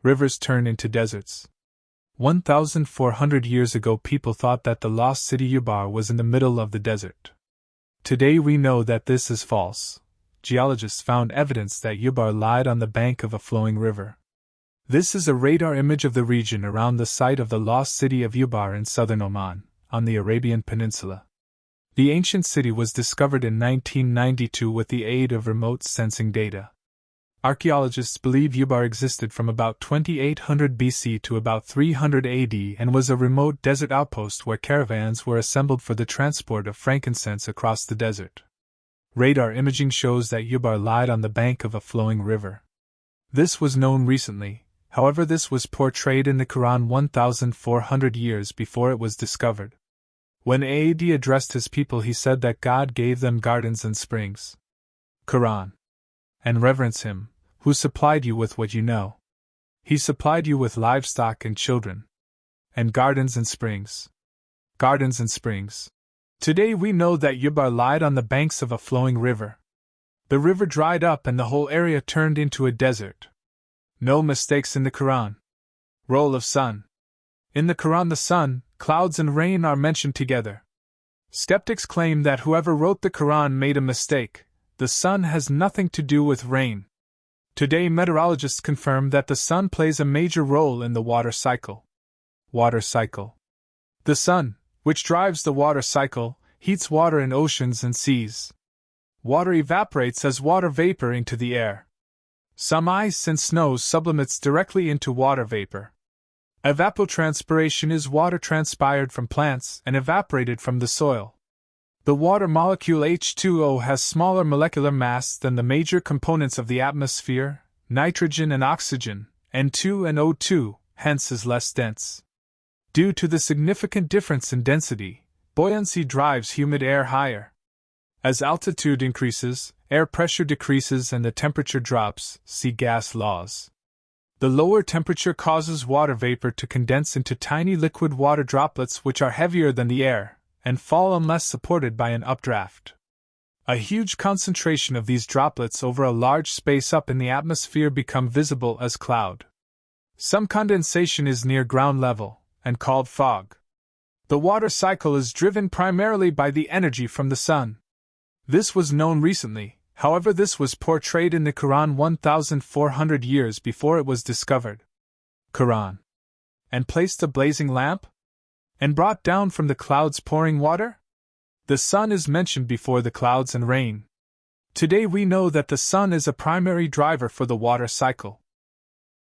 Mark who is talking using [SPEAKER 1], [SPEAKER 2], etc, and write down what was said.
[SPEAKER 1] Rivers turn into deserts. 1,400 years ago, people thought that the lost city Yubar was in the middle of the desert. Today we know that this is false. Geologists found evidence that Yubar lied on the bank of a flowing river. This is a radar image of the region around the site of the lost city of Yubar in southern Oman, on the Arabian Peninsula. The ancient city was discovered in 1992 with the aid of remote sensing data. Archaeologists believe Yubar existed from about 2800 BC to about 300 AD and was a remote desert outpost where caravans were assembled for the transport of frankincense across the desert. Radar imaging shows that Yubar lied on the bank of a flowing river. This was known recently, however, this was portrayed in the Quran 1,400 years before it was discovered. When Ad addressed his people, he said that God gave them gardens and springs. Quran. And reverence him, who supplied you with what you know. He supplied you with livestock and children. And gardens and springs. Gardens and springs. Today we know that Yubar lied on the banks of a flowing river. The river dried up and the whole area turned into a desert. No mistakes in the Quran. Role of sun. In the Quran, the sun, clouds and rain are mentioned together. Skeptics claim that whoever wrote the Quran made a mistake. The sun has nothing to do with rain. Today meteorologists confirm that the sun plays a major role in the water cycle. Water cycle. The sun, which drives the water cycle, heats water in oceans and seas. Water evaporates as water vapor into the air. Some ice and snow sublimates directly into water vapor. Evapotranspiration is water transpired from plants and evaporated from the soil. The water molecule H2O has smaller molecular mass than the major components of the atmosphere, nitrogen and oxygen, N2 and O2, hence is less dense. Due to the significant difference in density, buoyancy drives humid air higher. As altitude increases, air pressure decreases and the temperature drops, see gas laws. The lower temperature causes water vapor to condense into tiny liquid water droplets which are heavier than the air, and fall unless supported by an updraft. A huge concentration of these droplets over a large space up in the atmosphere become visible as cloud. Some condensation is near ground level, and called fog. The water cycle is driven primarily by the energy from the sun. This was known recently, however this was portrayed in the Quran 1,400 years before it was discovered. Quran. And placed a blazing lamp? And brought down from the clouds pouring water? The sun is mentioned before the clouds and rain. Today we know that the sun is a primary driver for the water cycle.